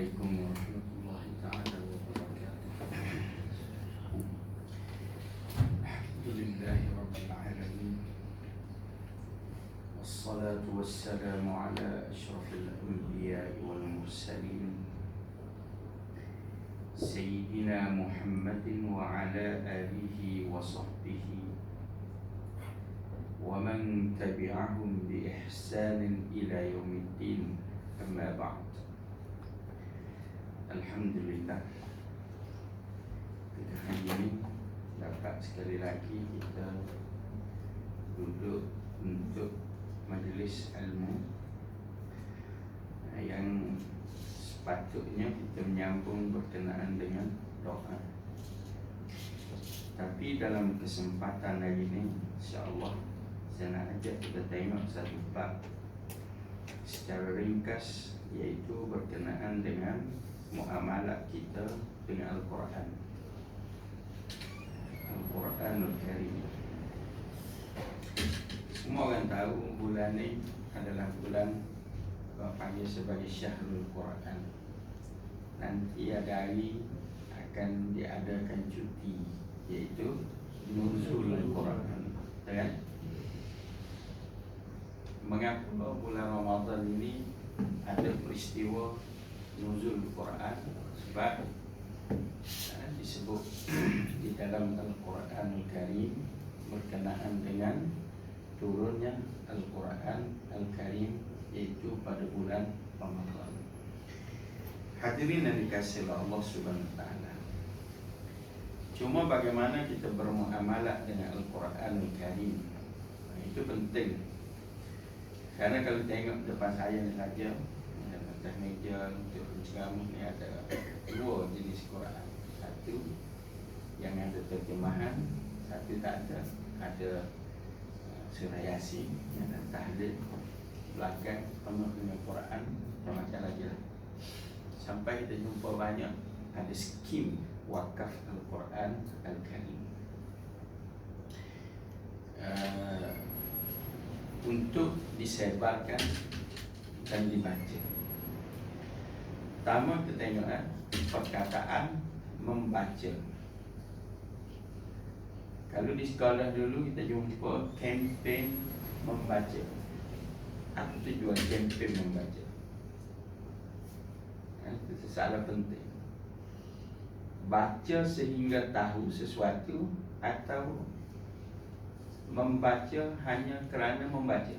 Assalamualaikum warahmatullahi taala wabarakatuh. Alhamdulillahi rabbil alamin. Wassalatu wassalamu ala asyrafil anbiya'i wal mursalin Sayyidina Muhammadin wa ala alihi wa sahbihi wa man tabi'ahum bi ihsanin ila yaumiddin. Amma ba'd. Alhamdulillah, pada hari ini dapat sekali lagi kita duduk untuk majlis ilmu yang sepatutnya kita menyambung berkenaan dengan doa. Tapi dalam kesempatan hari ini, insya-Allah saya nak ajak kita tengok satu bab secara ringkas, iaitu berkenaan dengan muamalah kita dengan Al-Quran, Al-Quranul Karim. Semua orang tahu bulan ini adalah bulan orang panggil sebagai Syahrul Quran. Nanti ada hari akan diadakan cuti, iaitu Nuzulul Quran, kan? Mengapa bulan Ramadan ini ada peristiwa Nuzul Quran? Sebab disebut di dalam Al-Quranul Karim berkenaan dengan turunnya Al-Quran Al-Karim, iaitu pada bulan Ramadan. Hadirin yang dikasihi Allah Subhanahu wa taala, cuma bagaimana kita bermuamalah dengan Al-Quranul Karim itu penting. Karena kalau tengok depan saya ni saja, atas meja untuk penceramah ni ada dua jenis Quran. Satu yang ada terjemahan, satu tak ada. Ada surah Yasin yang ada tahlil, belakang penuh dengan Quran, macam-macam lagi lah. Sampai kita jumpa banyak ada skim wakaf Al-Quran Al-Karim untuk disebarkan dan dibaca. Pertama kita tengok perkataan membaca. Kalau di sekolah dulu kita jumpa kempen membaca. Apa tujuan kempen membaca? Itu salah penting. Baca sehingga tahu sesuatu atau membaca hanya kerana membaca?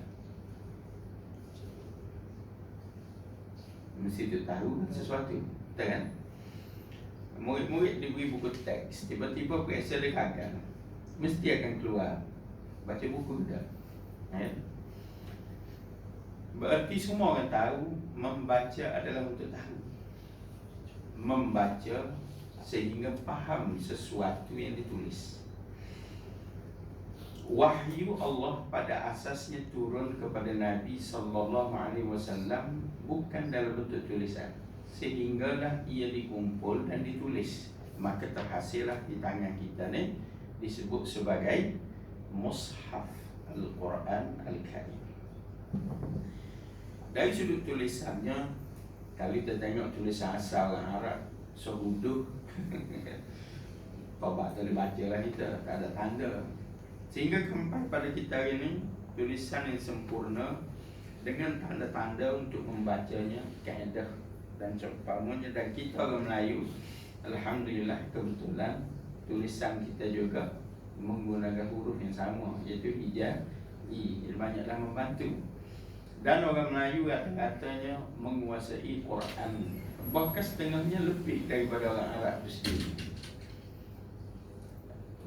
Mesti tu tahu sesuatu, betul kan? Murid-murid diberi buku teks, tiba-tiba periksa dia gagal, mesti akan keluar baca buku dah. Berarti semua orang tahu membaca adalah untuk tahu. Membaca sehingga faham sesuatu yang ditulis. Wahyu Allah pada asasnya turun kepada Nabi SAW bukan dalam bentuk tulisan, sehinggalah ia dikumpul dan ditulis, maka terhasillah di tangan kita ni disebut sebagai Mushaf Al-Quran Al-Karim. Dari sudut tulisannya, kalau kita tengok tulisan asal orang Arab, sehuduh Bapak tak boleh baca lah kita, tak ada tanda. Sehingga sampai pada kita hari ini tulisan yang sempurna dengan tanda-tanda untuk membacanya, kaedah dan seumpamanya. Dan kita orang Melayu, alhamdulillah kebetulan tulisan kita juga menggunakan huruf yang sama, iaitu hijai. Banyaklah membantu. Dan orang Melayu kata-katanya menguasai Quran, bahkan setengahnya lebih daripada orang Arab itu sendiri.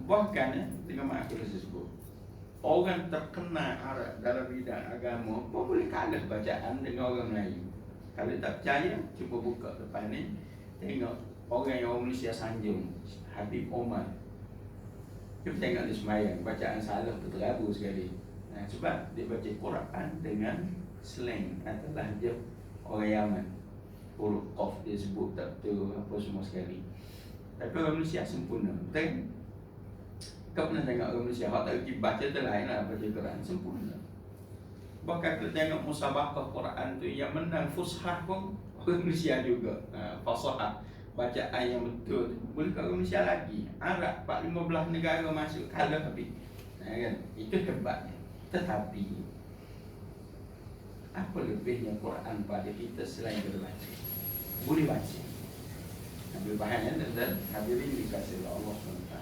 Bahkan dengan mak aku sebut, orang terkenal Arab dalam bidang agama pun boleh kalah bacaan dengan orang Melayu. Kalau tak percaya, cuba buka depan ni, tengok orang yang orang Malaysia sanjung, Habib Omar. Kita tengok dia semayang, bacaan salah terlalu sekali. Sebab dia baca Quran dengan slang atau lahjah orang Yaman. Huruf Qaf dia sebut tak betul, apa semua sekali. Tapi orang Malaysia sempurna, betul? Kau pernah tengok orang Malaysia, hak tak pergi baca tu lain lah, baca Quran sempurna. Bahkan kita tengok musabaqah Quran tu yang menang Fushah pun Malaysia juga. Fasahah bacaan yang betul boleh kat Malaysia lagi. Arab 4-15 negara masuk kalah habis. Kan? Itu hebatnya. Tetapi apa lebihnya Quran pada kita selain berbaca? Boleh baca. Ambil bahannya dan hadirin dikasih oleh Allah SWT.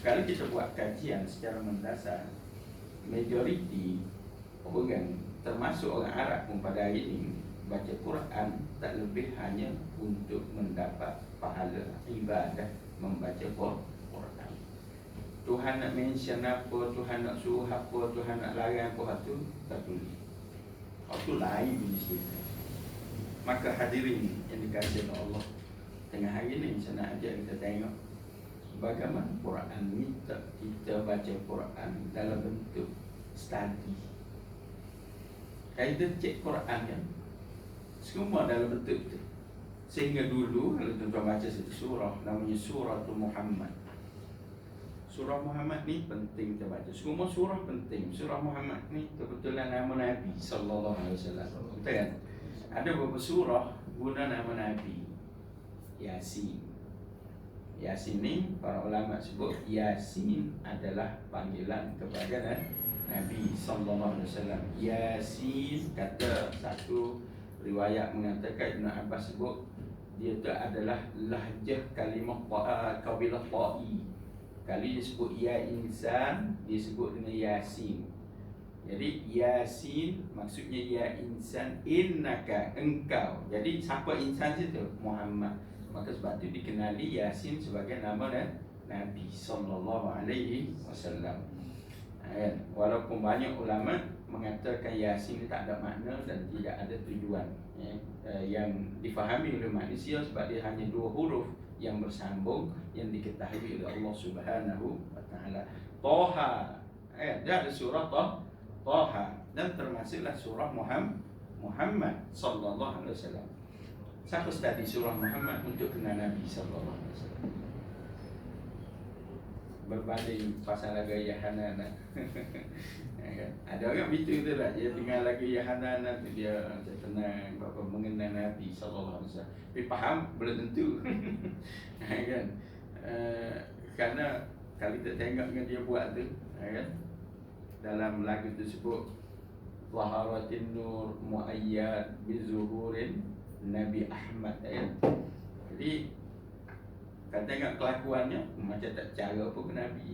Kalau kita buat kajian secara mendasar, majoriti orang termasuk orang Arab pun pada hari ini baca Quran tak lebih hanya untuk mendapat pahala ibadah membaca Quran. Tuhan nak mention apa, Tuhan nak suruh apa, Tuhan nak larang apa tu tak boleh. Itu lain jenis kita. Maka hadirin yang dikasihi oleh Allah, tengah hari ini saya nak ajak kita tengok bagaimana Quran minta kita baca Quran dalam bentuk study. Kita cek Quran kan, semua dalam bentuk itu. Sehingga dulu kalau tuan-tuan baca satu surah namanya Suratul Muhammad. Surah Muhammad ni penting kita baca. Semua surah penting. Surah Muhammad ni kebetulan nama Nabi sallallahu alaihi wasallam. Betul kan? Ada beberapa surah guna nama Nabi. Yasin. Yasin ni para ulama sebut Yasin adalah panggilan kepada Nabi sallallahu alaihi wasallam. Yasin, kata satu riwayat mengatakan Ibn Abbas sebut dia tu adalah lahjah kalimah kabilah Ta'i. Kali disebut ya insan, disebut dengan Yasin. Jadi Yasin maksudnya ya insan, innaka, engkau. Jadi siapa insan situ? Muhammad. Maka sebab itu dikenali Yasin sebagai nama Nabi sallallahu alaihi wasallam. Walaupun banyak ulama mengatakan Yasin tak ada makna dan tidak ada tujuan yang difahami oleh manusia sebab dia hanya 2 huruf yang bersambung yang diketahui oleh Allah Subhanahu wa taala. Taha. Dia ada surah Taha dan termasuklah surah Muhammad sallallahu alaihi wasallam. Siapa study surah Muhammad untuk kenal Nabi sallallahu alaihi wasallam? Berbanding pasal lagu Yahanana. Ada orang begitu tu lah, dia dengar lagu Yahanana tu dia tenang berapa mengenal Nabi sallallahu alaihi wasallam. Tapi faham belum tentu. Kan? Karena kalau kita tengok dengan dia buat tu, kan? Dalam lagu tersebut Zaharatin Nur Muayyad Bizuhurin Nabi Ahmad, kan? Jadi kalau tengok kelakuannya macam tak cara apa ke Nabi.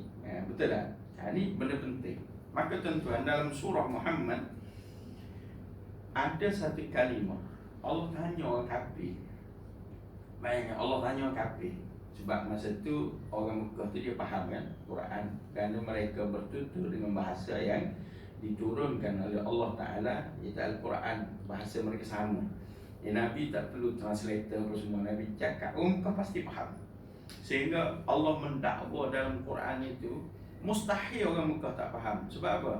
Betul tak? Ini benda penting. Maka tuan-tuan, dalam surah Muhammad ada satu kalimah Allah tanya orang kafir. Bayangkan Allah tanya orang kafir. Sebab masa tu orang Mekah tu dia faham kan Quran, kerana mereka bertutur dengan bahasa yang diturunkan oleh Allah Ta'ala, iaitu Al-Quran. Bahasa mereka sama. Nabi tak perlu translator apa semua. Nabi cakap, kau pasti faham. Sehingga Allah mendakwa dalam Quran itu mustahil orang Mekah tak faham. Sebab apa?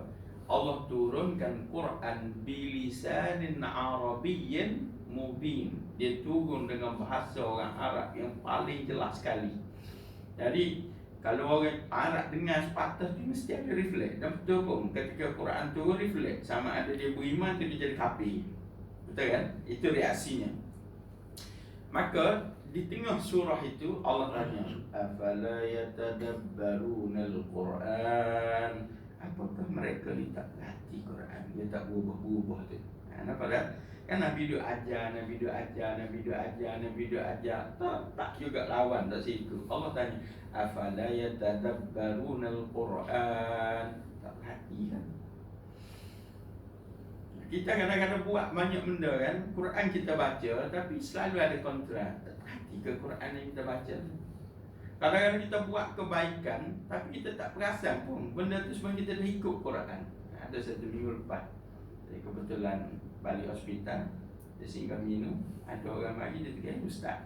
Allah turunkan Quran bilisanin Arabiyyin mubin. Dia turun dengan bahasa orang Arab yang paling jelas sekali. Jadi kalau orang Arab dengar sepatah tu mesti ada refleks. Dan betul pun ketika Quran turun refleks, sama ada dia beriman atau dia jadi kafir. Betul kan? Itu reaksinya. Maka di tengah surah itu Allah tanya, afala yatadabbarunal Quran? Apakah mereka ni tak perhati Quran? Dia tak berubah-ubah tu. Nampak tak? Kan Nabi duk ajar, Nabi duk ajar, Nabi duk ajar, Nabi duk ajar. Tak juga lawan tak situ. Allah tanya, afala yatadabbarunal Quran? Tak perhati kan? Kita kadang-kadang buat banyak benda kan, Quran kita baca tapi selalu ada kontra. Tak perhati ke Quran yang kita baca? Kadang-kadang kita buat kebaikan tapi kita tak perasan pun benda tu semua kita dah ikut Quran. Ada satu minggu lepas, jadi kebetulan balik hospital, dia singgah minum, ada orang mari dia kata, ustaz,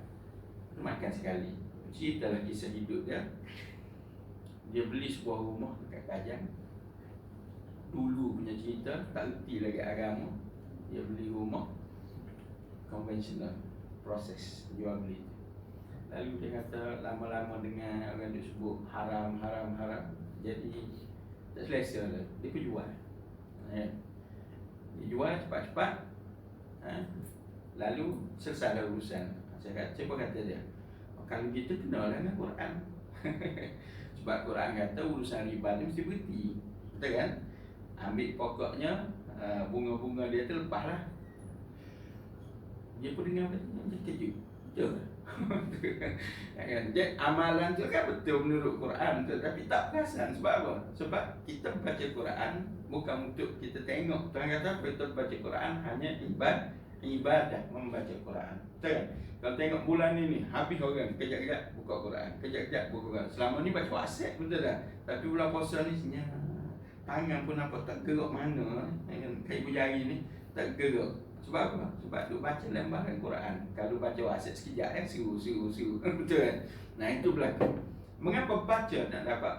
makan sekali. Cerita lagi kisah hidup dia. Dia beli sebuah rumah dekat Kajang. Dulu punya cerita, tak erti lagi agama. Dia beli rumah konvensional, proses jual beli. Lalu dia kata lama-lama dengar orang dia sebut haram. Jadi tak selesa lah. Dia pun jual. Dia jual cepat-cepat. lalu selesai urusan. Saya pun kata dia, kalau kita kenal dengan Quran. Sebab Quran kata urusan riba ni mesti berhenti. Betul kan? Ambil pokoknya, bunga-bunga dia tu lepaslah. Dia pun dengar macam kejut. Betul. Jadi amalan tu kan betul menurut Quran tu, tapi tak perasan. Sebab apa? Sebab kita baca Quran bukan untuk kita tengok. Tuhan kata kita baca Quran hanya ibadah membaca Quran. Betul kan? Kalau tengok bulan ni habis orang kejap-kejap buka Quran, kejap-kejap buka Quran. Selama ni baca WhatsApp, betul tak? Tapi bulan puasa ni senyap. Tangan pun nampak tak gerak mana. Kayak ibu jari ni tak gerak. Sebab apa? Sebab tu baca lembaran Quran. Kalau baca WhatsApp sekejap siru. Betul kan? Nah, itu berlaku. Mengapa baca nak dapat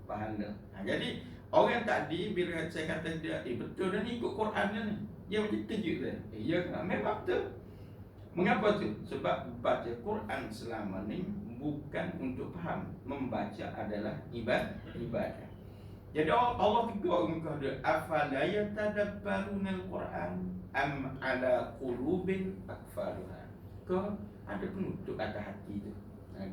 pahala? Jadi orang tadi bila saya kata dia, betul dah ni ikut Quran dah ni. Dia macam terkejut dah. Ya kan? Memang betul. Mengapa tu? Sebab baca Quran selama ni bukan untuk faham. Membaca adalah ibadah. Jadi Allah tegur muka dia, afala yatadabbaruna al-Quran am ala qulubin aqfaluha. Kau ada penutup atas hati tu.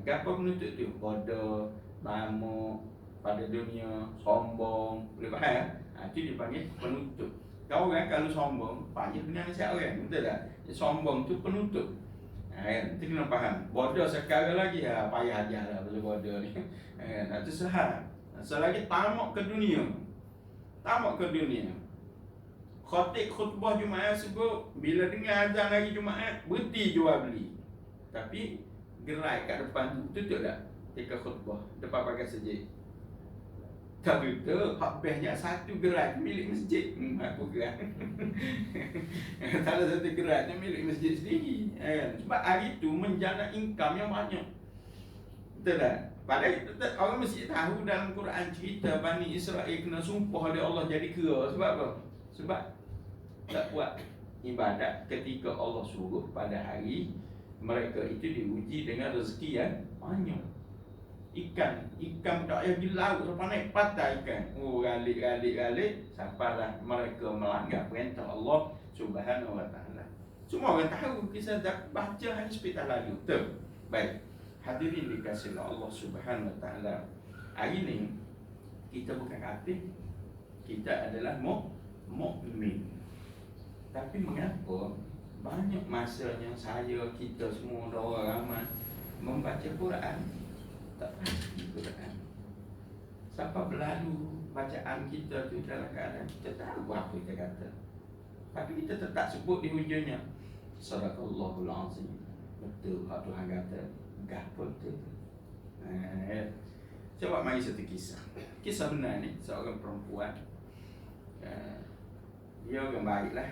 Gapo penutup tu? Bodoh, bamuk, pada dunia, sombong. Boleh faham? Itu dipanggil penutup. Kau orang kalau sombong, payah dengan nasihat orang, betul tak? Sombong tu penutup. Kita kena faham. Bodoh sekarang lagi, payah ajar lah pasal bodoh ni. Itu sehat. Selagi tamak ke dunia. Khatib khutbah Jumaat sebut, bila dengar azan lagi Jumaat, berhenti jual beli. Tapi gerai kat depan tu, tutup tak? Ketika khutbah, depan pakai sejid. Tak tutup, habisnya satu gerai tu milik masjid. Apa gerai? Salah satu gerai tu milik masjid sendiri. Sebab hari tu menjana income yang banyak. Betul tak? Padahal orang mesti tahu dalam Quran cerita Bani Israel kena sumpah oleh Allah jadi kera. Sebab apa? Sebab tak buat ibadat ketika Allah suruh pada hari mereka itu diuji dengan rezeki yang banyak. Ikan tak payah di laut sampai naik patah ikan. Galik sampailah mereka melanggar perintah Allah Subhanahu Wa Taala. Semua orang tahu, kisah baca hari sepetak lalu. Betul. Baik. Hadirin dikasihi Allah Subhanahu Wa Taala. Hari ni kita bukan kafir. Kita adalah mukmin. Tapi mengapa banyak masanya kita semua orang ramai membaca Quran tak pasti Quran. Siapa berlalu bacaan kita tu dalam keadaan kita tahu apa kita kata, tapi kita tetap sebut di hujungnya Sadaqallahul Azim. Betul hak Tuhan kata. Gapo tu? Coba mari satu kisah. Kisah benar ni, seorang perempuan. Dia orang baik lah.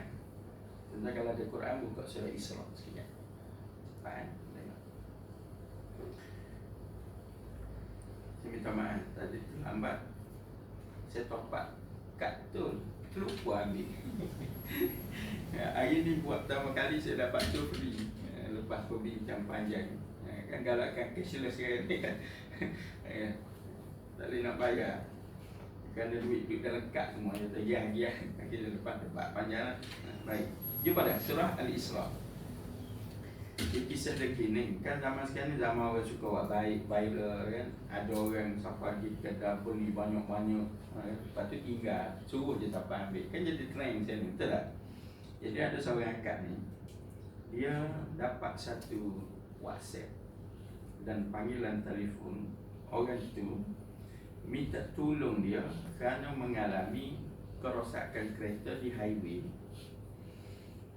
Tentu kalau ada Quran, buka surah Isra sekejap. Cepat. Saya minta maaf, tadi terlambat. Saya topak kartun, terlupa ambil. Hari ni buat pertama kali saya dapat tu free. Lepas berbincang panjang. Kan galakkan cashless sekarang ni kan. Tak boleh nak bayar. Kerana duit dah lengkap semua. Dia tergiang-giang. Kita lepas debat panjang lah. Baik. Jumpa dah surah Al-Isra. Kisah terkini kan zaman sekarang ni zaman orang suka buat baik, viral kan. Ada orang siapa lagi kata beli banyak-banyak, lepas tu tinggal, suruh je siapa ambil. Kan jadi trend macam ni, betul tak? Jadi ada seorang akak ni, dia dapat satu WhatsApp dan panggilan telefon. Orang itu minta tolong dia kerana mengalami kerosakan kereta di highway.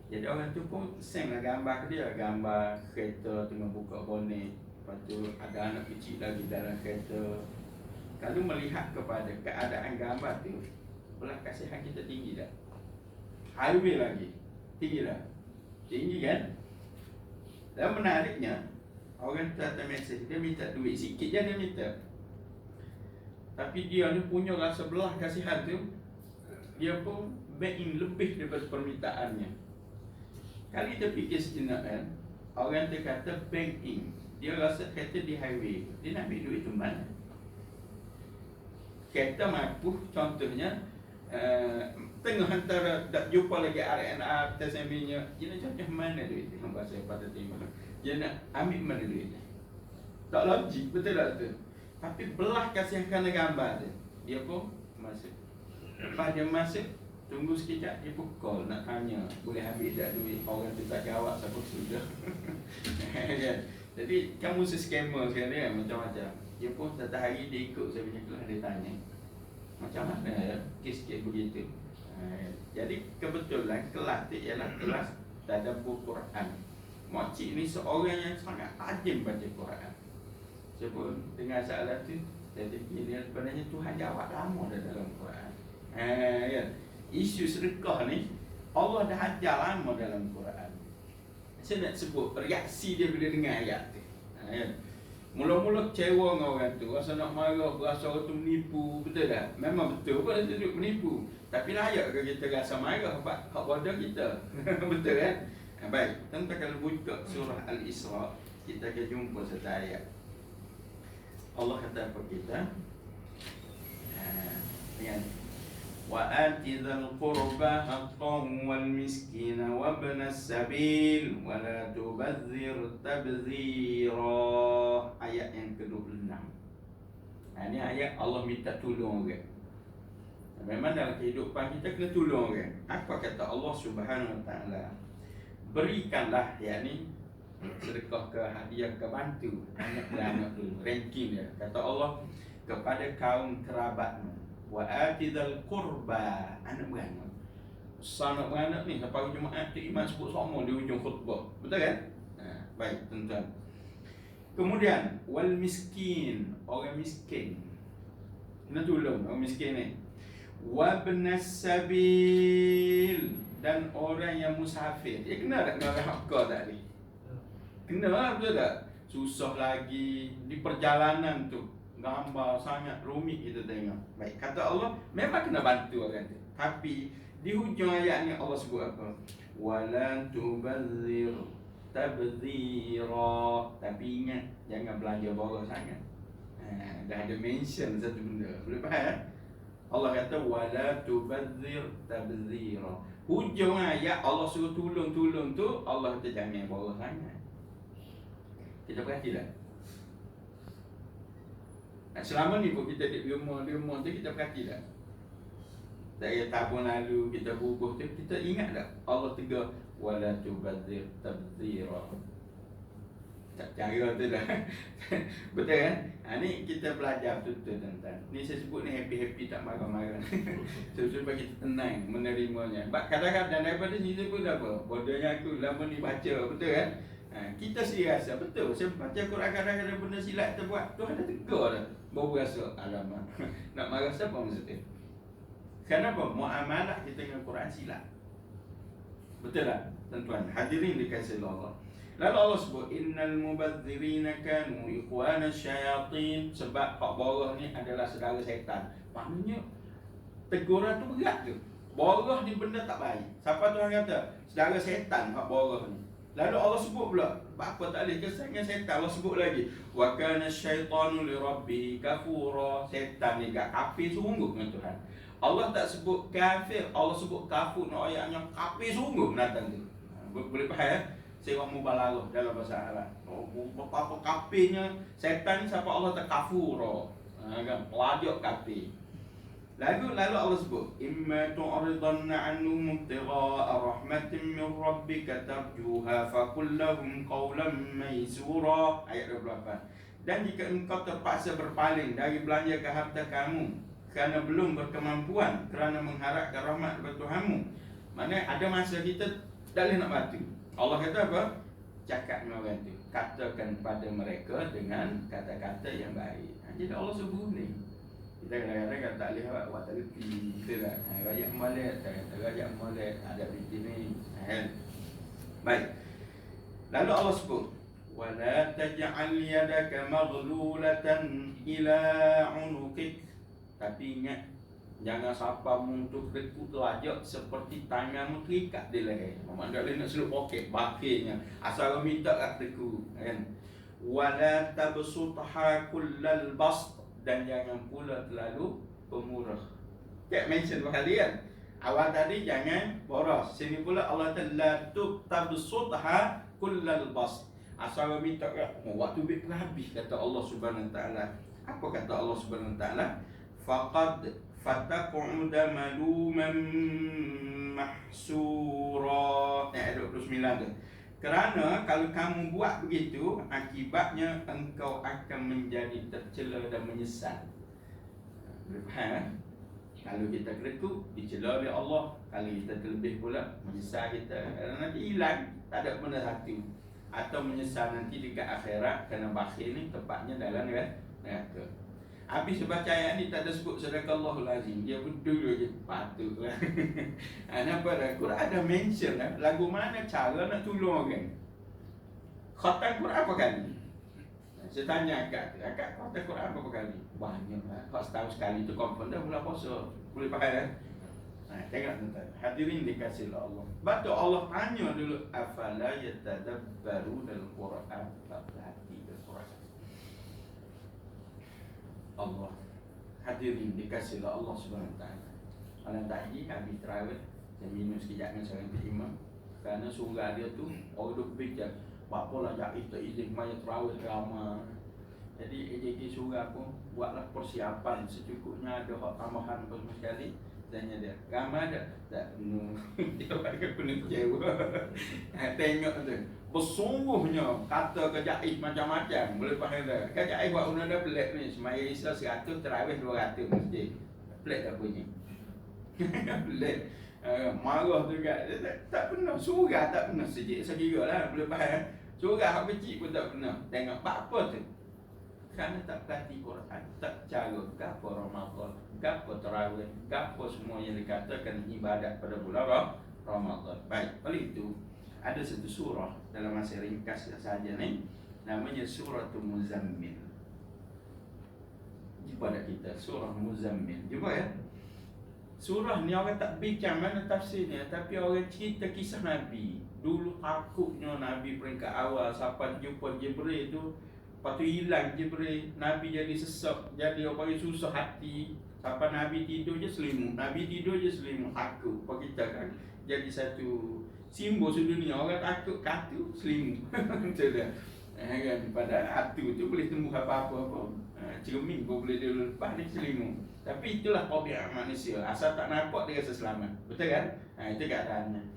Jadi orang tu pun send lah gambar ke dia, gambar kereta tengah buka bonet, lepas tu ada anak kecil lagi dalam kereta. Kalau melihat kepada keadaan gambar tu, belah kasihan kita tinggi tak? Highway lagi, tinggi tak? Tinggi kan? Dan menariknya, orang tu datang mesej, dia minta duit sikit je dia minta. Tapi dia ni punya rasa belah kasihan tu, dia pun back in lebih daripada permintaannya. Kali kita fikir sejenak kan, orang tu kata bank in, dia rasa kereta di highway, dia nak ambil duit tu mana? Kereta mampu, contohnya tengah antara tak jumpa lagi RNR tersembinya, dia nak contoh mana duit yang bahasa pada timur. Dia nak ambil mana duit. Tak logik, betul tak tu? Tapi belah kasih kerana gambar dia. Dia pun masuk. Lepas dia masuk, tunggu sekejap, dia pun call nak tanya, boleh ambil tak duit? Orang tu tak jawab, siapa sudah. Jadi kamu scammer sekarang kan, macam-macam. Dia pun satu hari dia ikut saya punya kelas, dia tanya, macam mana ya, kes-kes begitu. Jadi kebetulan kelas tu ialah kelas tadabbur Quran. Makcik ni seorang yang sangat tajam baca Quran. Saya pun dengar soalan tu, saya fikir dia sebenarnya Tuhan jawab lama dah dalam Quran. Ya. Isu sedekah ni Allah dah ajar lama dalam Quran. Saya nak sebut reaksi dia bila dengar ayat tu. Ya. Mula-mula kecewa dengan orang tu, rasa nak marah, rasa orang tu menipu, betul tak? Memang betul pun dia duduk menipu. Tapi layak ke kita rasa marah sebab hak bodoh kita. Betul kan? Baik, kita kalau buka surah Al-Isra, kita akan jumpa satu ayat. Allah kata apa kita? Dengan وآت ذا القربى حقه والمسكين وابن السبيل ولا تبذر تبذيرا. Ayat yang ke-26. Ini ayat Allah minta tolong orang. Memang dalam kehidupan kita kena tolong orang. Apa kata Allah Subhanahu Wa Taala? Berikanlah, yakni sedekah ke, hadiah ke, bantu anak-anak dulu. Ranking dia. Kata Allah kepada kaum kerabatmu. Wa atidal qurba, anak beranak. Anak beranak ni sampai Jumaat tu imam sebut semua di hujung khutbah. Betul kan? Baik, tuan-tuan. Kemudian wal miskin, orang miskin. Kena tolong orang miskin ni. Wa ibnas sabil, dan orang yang musafir. Dia kena tak dengan hakka tadi? Kena lah, betul tak? Susah lagi di perjalanan tu, gambar sangat rumit kita tengok. Baik, kata Allah memang kena bantu orang tu. Tapi di hujung ayat ni Allah sebut apa? Wala tubazzir tabzira. Tapi ingat, jangan belanja boros sangat. Dah ada mention satu benda. Boleh faham? Allah kata wala tubazzir tabzira. Hujung ayat Allah suruh tolong-tolong tu, Allah kata jangan boros sangat. Kita perhati tak? Selama ni pun kita di rumah tu kita perhati tak? Tak kira tahun lalu kita bubuh tu, kita ingat tak? Allah tegur wala tubazzir tabzira. Tak cara tu dah. Betul kan? Ni kita belajar betul-betul tuan-tuan. Ni saya sebut ni happy-happy, tak marah-marah. Supaya kita tenang menerimanya. Kadang-kadang daripada sini pun apa? Bodohnya aku lama ni baca, betul kan? Kita sendiri rasa betul. Saya baca Quran kadang-kadang benda silap kita buat, Tuhan dah tegur dah. Baru rasa alamak. Nak marah siapa maksudnya? Kenapa? Muamalah kita dengan Quran silap. Betul tak? Tuan-tuan, hadirin dikasihi Allah. Lalu Allah sebut innal mubadzirina kanu ikhwana syayatin. Sebab hak boros ni adalah saudara syaitan. Maknanya teguran tu berat tu. Boros ni benda tak baik. Siapa Tuhan kata? Saudara syaitan hak boros ni. Lalu Allah sebut pula, apa tak boleh kesannya syaitan. Allah sebut lagi wa kana syaitanu li rabbih kafura. Syaitan ni gak kafir sungguh dengan Tuhan. Allah tak sebut kafir, Allah sebut kafur. Nak ayatnya kafir sungguh menatang tu. Boleh faham ya? Saya orang mubalaghah dalam bahasa Arab. Betapa kafirnya syaitan ni, siapa Allah tak kafura. Kan pelajak kafir. Lalu Allah sebut imma tu'ridanna anhum ibtigha'a rahmatin min rabbika tarjuha faqul lahum qawlan maysura. Ayat 28. Dan jika engkau terpaksa berpaling dari belanja ke harta kamu kerana belum berkemampuan, kerana mengharapkan rahmat daripada Tuhanmu, maknanya ada masa kita tak boleh nak bantu. Allah kata apa? Cakap dengan orang tu, katakan pada mereka dengan kata-kata yang baik. Jadi Allah sebut ni. Kita kadang-kadang tak boleh buat tak reti. Betul tak? Rakyat molek, rakyat molek, ada reti ni. Baik. Lalu Allah sebut wala taj'al yadaka maghlulatan ila 'unuqik. Tapi ingat, jangan sapamu untuk dekut lajak seperti tanganmu terikat di leher. Maksudnya tak nak selup poket, bakirnya. Asal minta kat teku, kan? Wala tabsutha kullal bast, dan jangan pula terlalu pemurah. Tak mention berkalian. Awal tadi jangan boros. Sini pula Allah Ta'ala tabsutha kullal bas. Asal minta waktu duit habis, kata Allah Subhanahu Wa Ta'ala. Apa kata Allah Subhanahu Wa Ta'ala? Faqad fataq'uda maluman mahsura. Ayat 29 tu. Kerana kalau kamu buat begitu, akibatnya engkau akan menjadi tercela dan menyesal. Boleh faham? Kalau kita kerekut, dicela oleh Allah. Kalau kita terlebih pula, menyesal kita. Nanti hilang, tak ada benda satu. Atau menyesal nanti dekat akhirat, kerana bakhil ni tepatnya dalam neraka. Habis baca ayat ni tak ada sebut sedekahul lazim. Dia betul je, patutlah. Nampak dah? Quran ada mention lah. Lagu mana cara nak tolong orang. Khatam Quran apa kali? Saya tanya akak khatam Quran berapa kali? Banyak lah. Kalau setahun sekali tu confirm dah bulan puasa. Boleh pakai dah? Tengok tuan-tuan. Hadirin dikasih Allah. Betul Allah tanya dulu, afala yatadabbaruna al-Quran? Perhati Al-Quran. Allah. Hadirin dikasih Allah Subhanahu Wa Ta'ala. Malam tadi habis terawih, saya minum sekejap dengan seorang imam. Kerana surah dia tu orang duk fikir, bapalah jahit tak izin maya terawih ramai. Jadi AJK surah pun buatlah persiapan secukupnya, ada hak tambahan apa semua sekali. Tanya dia, ramai ada? Tak penuh. Dia pakai penuh kecewa. Tengok tu, bersungguhnya kata kejahit macam-macam. Boleh faham tak? Kejahit buat benda dah pelik ni. Semaya Islam 100, terawih 200 masjid. Pelik tak bunyi? Pelik. Marah tu kat. Tak pernah. Surah tak pernah sekira lah. Boleh faham? Surah hak kecil pun tak pernah. Tengok apa tu? Kerana tak perhati Quran, tak cara gapo Ramadan, gapo tarawih, gapo semua yang dikatakan ibadat pada bulan Ramadan. Baik, oleh itu ada satu surah dalam masa ringkas saja ni, namanya Suratul Muzammil. Jumpa dah kita surah Muzammil. Jumpa ya? Surah ni orang tak bincang mana tafsirnya, tapi orang cerita kisah Nabi. Dulu takutnya Nabi peringkat awal sampai jumpa Jibril tu. Lepas tu hilang Jibril, Nabi jadi sesak, jadi orang yang susah hati. Sampai Nabi tidur je selimut, Nabi tidur je selimut, takut. Apa kita kan jadi satu simbol sedunia, orang takut katu selimut. Betul tak? Kan, pada hatu tu boleh tumbuh apa-apa. Cermin pun boleh dia lepas ni selimut. Tapi itulah tabiat manusia, asal tak nampak dia rasa selamat. Betul kan? Itu keadaannya.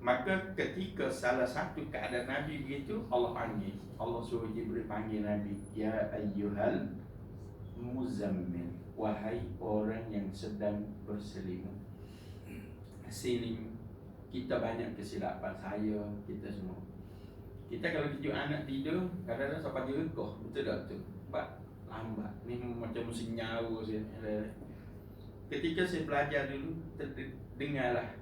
Maka ketika salah satu keadaan Nabi begitu, Allah panggil. Allah suruh Jibril panggil Nabi. Ya ayyuhal muzammil. Wahai orang yang sedang berselimut. Sini kita banyak kesilapan, saya, kita semua. Kita kalau tunjuk anak tidur, kadang-kadang sampai dia rekoh. Betul tak tu? Sebab lambat. Ni macam musim nyawa saya. Ketika saya belajar dulu, dengarlah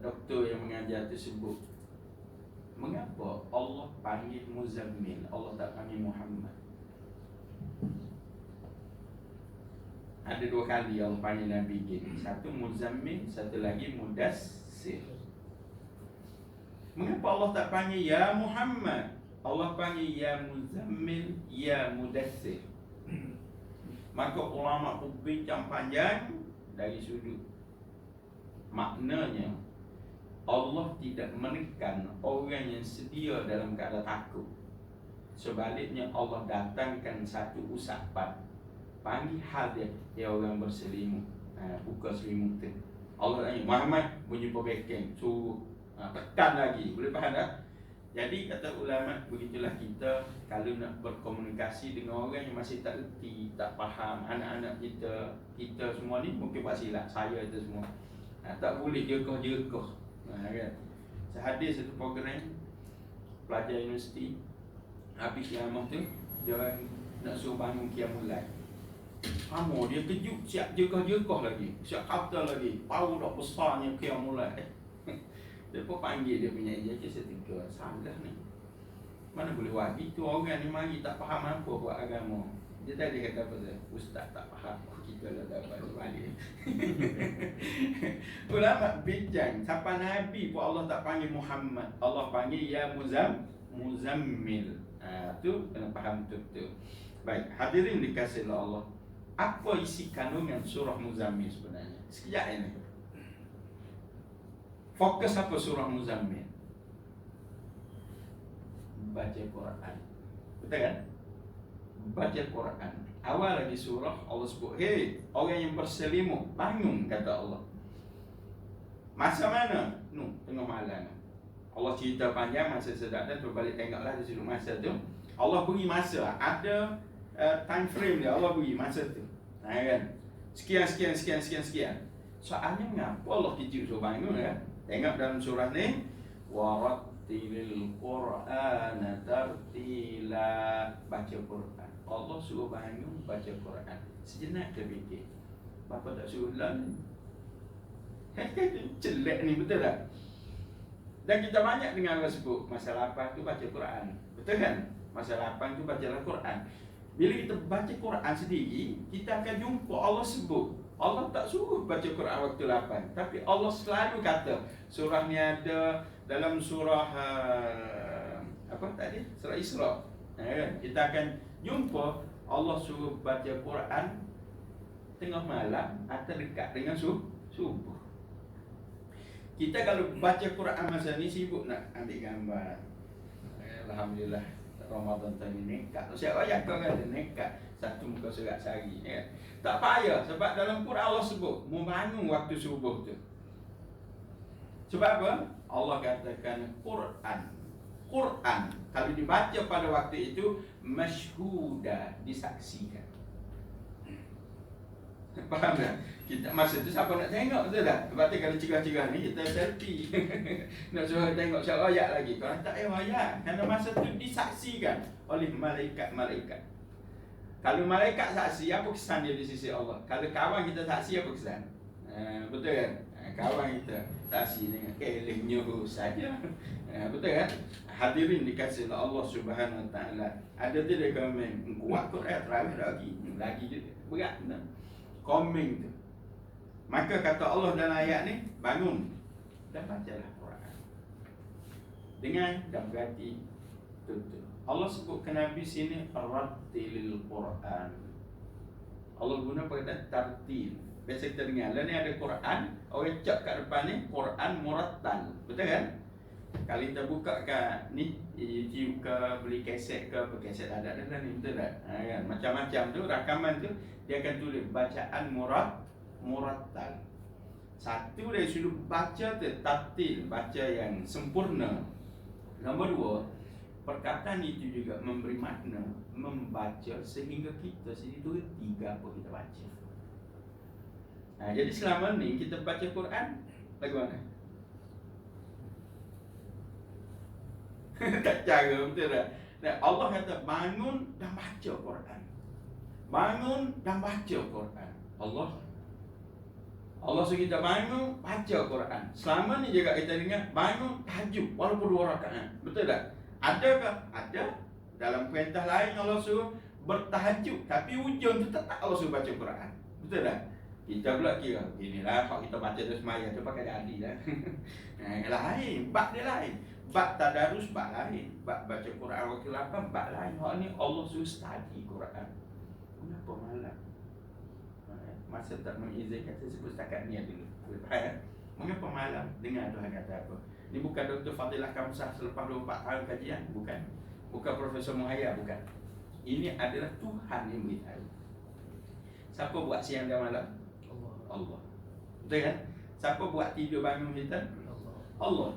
doktor yang mengajar tersebut, mengapa Allah panggil Muzammil, Allah tak panggil Muhammad? Ada dua kali Allah panggil Nabi gini. Satu Muzammil, satu lagi Mudassir. Mengapa Allah tak panggil Ya Muhammad? Allah panggil Ya Muzammil, Ya Mudassir. Maka ulama pun bincang panjang dari sudut maknanya. Allah tidak menekan orang yang sedia dalam keadaan takut. Sebaliknya Allah datangkan satu usapan, panggil hal dia, dia orang berselimut. Buka selimut tu, Allah tanya Muhammad bunyi pebekeng, suruh tekan lagi. Boleh faham tak? Jadi kata ulama, begitulah kita kalau nak berkomunikasi dengan orang yang masih tak erti, tak faham. Anak-anak kita semua ni mungkin buat silap, saya itu semua. Tak boleh jekoh-jekoh. Kan? Saya hadir satu program pelajar universiti, habis kiamah tu dia orang nak suruh bangun qiyamul lail. Kamu dia kejut, siap jekoh-jekoh lagi, siap kata lagi, tahu dah besarnya qiyamul lail. Dia pun panggil dia punya ejen, saya tinggal salah ni. Mana boleh buat gitu, orang ni mari tak faham apa buat agama. Dia tadi kata apa tu? Ustaz tak faham, kita dah dapat sebalik. Ulama bincang, siapa Nabi pun Allah tak panggil Muhammad, Allah panggil Ya Muzammil. Tu kena faham betul-betul. Baik, hadirin dikasihi Allah. Apa isi kandungan surah Muzammil sebenarnya? Sekejap ini. Fokus apa surah Muzammil? Baca Quran. Betul kan? Baca Quran. Awal lagi surah Allah sebut, "Hei, orang yang berselimut, bangun," kata Allah. Masa mana? Tengah malam. Allah cerita panjang masa sedang tu, balik tengoklah di situ masa tu. Allah beri masa, ada time frame dia. Allah beri masa tu. Kan? Sekian. Soalnya mengapa Allah kejut suruh bangun kan? Tengok dalam surah ni, warattilil Qur'ana tartila, baca Quran. Allah suruh bangun baca Quran. Sejenak dia fikir, bapa tak suruh lah ni. Celak ni, betul tak? Dan kita banyak dengar orang sebut masa lapar tu baca Quran. Betul kan? Masa lapar tu bacalah Quran. Bila kita baca Quran sendiri, kita akan jumpa Allah sebut. Allah tak suruh baca Quran waktu lapar, tapi Allah selalu kata. Surah ni ada dalam surah apa tadi? Surah Isra. Kita akan jumpa Allah suruh baca Quran tengah malam atau dekat dengan subuh. Kita kalau baca Quran masa ni sibuk nak ambil gambar. Alhamdulillah Ramadan tahun ini nekat. Siapa yang kau kata nekat satu muka surat sehari ya. Tak payah sebab dalam Quran Allah sebut membangun waktu subuh tu. Sebab apa? Allah katakan Quran kalau dibaca pada waktu itu masyhuda, disaksikan. Faham tak? Kita masa tu siapa nak tengok, betul tak? Sebab tu kalau cegah-cegah ni kita selfie. Nak suruh tengok siapa ayat lagi. Kalau tak payah ayat, kerana masa tu disaksikan oleh malaikat-malaikat. Kalau malaikat saksi, apa kesan dia di sisi Allah? Kalau kawan kita saksi, apa kesan? Betul kan? Kawan kita saksi dengan elehnya saja. Betul kan? Hadirin dikasih Allah Subhanahu Wa Taala. Ada tidak komen kuat Quran terawih lagi berat nah. Komen tu. Maka kata Allah dalam ayat ni, bangun dan bacalah Quran. Dengan dan berhati tutup. Allah sebut ke Nabi sini rattilil Quran. Allah guna perkataan tartil. Biasa kita dengar, lah ni ada Quran, orang cak kat depan ni Quran murattal. Betul kan? Kalau kita buka kat ni YouTube ke, beli kaset ke, apa kaset ada ni, betul tak? Kan? Macam-macam tu, rakaman tu dia akan tulis bacaan murattal. Satu dari sudut baca tu tartil, baca yang sempurna. Nombor dua, perkataan itu juga memberi makna, membaca sehingga kita sendiri tu tiga apa kita baca. Jadi selama ni kita baca Quran bagaimana? Tak cara, betul tak? Dan Allah kata bangun dan baca Quran. Bangun dan baca Quran. Allah suruh kita bangun, baca Quran. Selama ni juga kita dengar bangun tahajud walaupun 2 rakaat. Betul tak? Adakah? Ada. Dalam perintah lain Allah suruh bertahajud, tapi ujung tu tetap Allah suruh baca Quran. Betul tak? Kita pula kira, inilah kalau kita baca tu semaya tu pakai dadi lah. Lain, bab dia lain. Bab tadarus, bab lain. Bab baca Quran waktu lapar, bab lain. Hal ni Allah suruh study Quran. Kenapa malam? Masa tak mengizinkan saya sebut setakat ni dulu. Mengapa malam? Dengar Tuhan kata apa? Ini bukan Dr. Fadilah Kamsah selepas 24 tahun kajian. Bukan. Bukan Profesor Muhayya, bukan. Ini adalah Tuhan yang beritahu. Siapa buat siang dan malam? Allah. Betul kan? Siapa buat tidur bangun kita? Allah.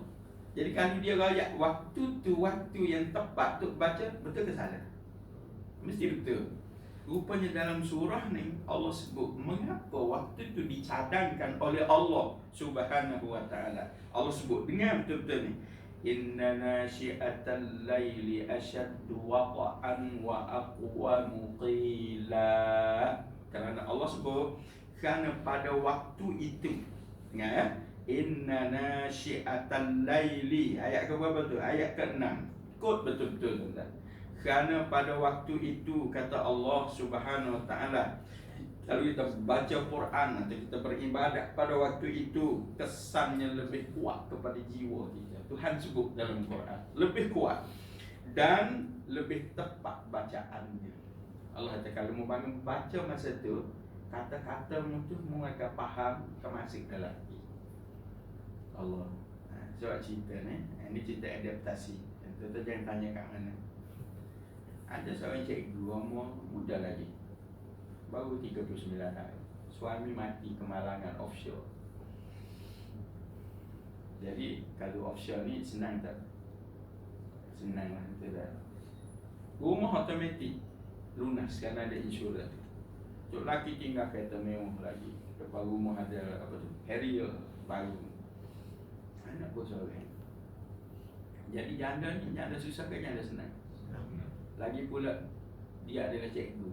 Jadi kalau dia rakyat waktu tu waktu yang tepat untuk baca, betul ke salah? Mesti betul. Rupanya dalam surah ni Allah sebut mengapa waktu tu dicadangkan oleh Allah Subhanahu Wa Taala. Allah sebut dengar betul-betul ni. Inna nasyi'atal laili ashaddu waqa'an wa aqwamu qila. Kerana Allah sebut kerana pada waktu itu, ingat ya, inna nasyi'atal laili, ayat ke berapa tu? Ayat ke-6. Kod betul-betul tuan-tuan. Kerana pada waktu itu kata Allah Subhanahu Wa Taala, kalau kita baca Quran atau kita beribadat pada waktu itu, kesannya lebih kuat kepada jiwa kita. Tuhan sebut dalam Quran lebih kuat dan lebih tepat bacaannya. Allah kata kalau mau bangun baca masa tu, kata-kata tu mu akan faham termasuk dalam hati. Allah. Sebab cerita ni, ini cerita adaptasi. Tentu jangan tanya kat mana. Ada seorang cikgu umur muda lagi, baru 39 tahun. Suami mati kemalangan offshore. Jadi kalau offshore ni senang tak? Senang lah, betul tak? Rumah otomatik lunas kerana ada insurans. Cuk laki tinggal kereta mewah lagi. Depan rumah ada apa tu? Harrier baru. Anak pun seorang. Jadi janda ni janda susah ke janda senang? Lagi pula dia adalah cikgu,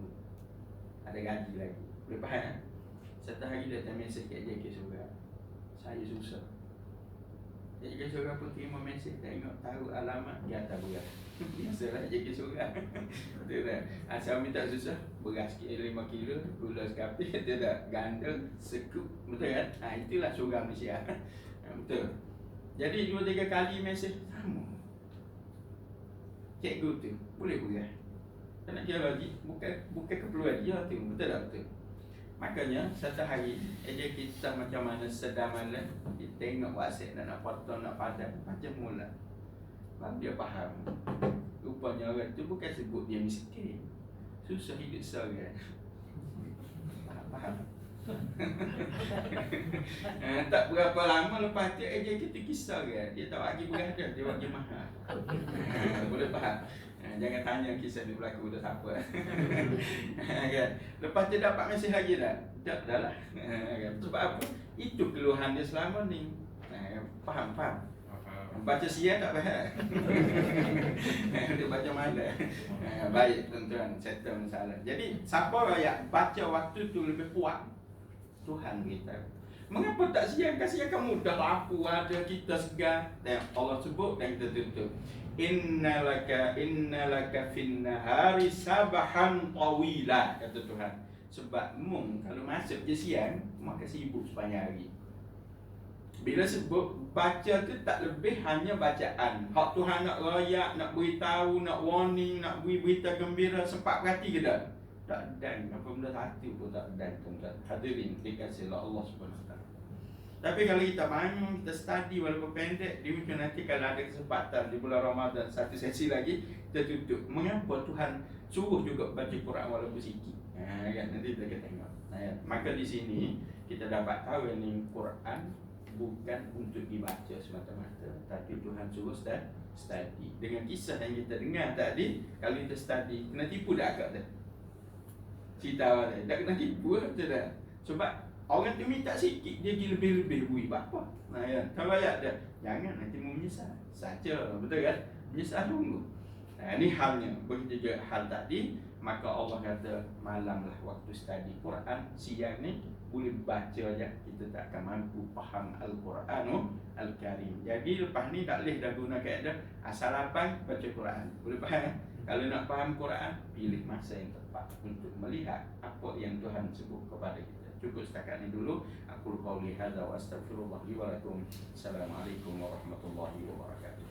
ada gaji lagi. Boleh faham? Satu hari dia datang mesej kat JK Surah, saya susah. JK Surah pun terima mesej, tengok tahu alamat dia atas beras. Biasalah JK Surah. Betul tak? Asal minta susah, beras 5 kilo, gula sekapil, betul tak? Ganda, sekup, betul kan? Itulah Surah Malaysia. Betul. Jadi 2-3 kali mesej sama. Cikgu tu boleh beras. Tak nak kira lagi, bukan keperluan dia tu, betul tak betul? Makanya satu hari aja kita macam mana sedang malam, kita tengok WhatsApp nak potong nak padat, macam mula. Baru dia faham. Rupanya orang tu bukan sebut dia miskin, susah hidup seorang. Faham? Tak berapa lama lepas tu aja kita kisah kan, dia tak bagi beras dia bagi mahal. Boleh faham? Jangan tanya kisah ni berlaku dah siapa. Kan? Lepas tu dapat mesej lagi dah. Dah lah. Sebab apa? Itu keluhan dia selama ni. Faham? Baca siang tak faham. Dia baca malam. Baik tuan-tuan, settle masalah. Jadi siapa rakyat baca waktu tu lebih kuat, Tuhan beritahu. Mengapa tak siang? Kasih kamu mudah lampu ada kita segar. Dan Allah sebut dan kita tutup. Innalaka finnahari sabahan tawila, kata Tuhan. Sebab mung kalau masuk je siang, maka sibuk sepanjang hari. Bila sebut baca tu tak lebih hanya bacaan. Hak Tuhan nak rayak, nak beritahu, nak warning, nak beri berita gembira, sempat berhati ke tak? Tak dan apa benda satu pun tak dan tuan-tuan. Hadirin dikasihi Allah Subhanahu Wa Taala. Tapi kalau kita bangun, kita study walaupun pendek, di mungkin nanti kalau ada kesempatan di bulan Ramadan satu sesi lagi, kita tutup. Mengapa Tuhan suruh juga baca Quran walaupun sikit? Kan nanti kita tengok. Maka di sini kita dapat tahu yang Quran bukan untuk dibaca semata-mata, tapi Tuhan suruh study. Dengan kisah yang kita dengar tadi, kalau kita study, kena tipu dah agak dah. Cerita awal tadi, tak kena tipu lah, betul tak? Sebab orang tu minta sikit, dia pergi lebih-lebih bui apa? Ya. Kalau ayat dia, jangan nanti mu menyesal. Saja, betul kan? Menyesal tunggu. Ini halnya. Begitu juga hal tadi, maka Allah kata malamlah waktu study Quran, siang ni boleh baca aja, kita tak akan mampu faham Al-Quranul Al-Karim. Jadi lepas ni tak boleh dah guna kaedah asal lapang baca Quran. Boleh faham? Kalau nak faham Quran, pilih masa yang tepat untuk melihat apa yang Tuhan sebut kepada kita. Cukup setakat ini dulu. Aku qauli hadza wa astaghfirullah li wa lakum. Assalamualaikum warahmatullahi wabarakatuh.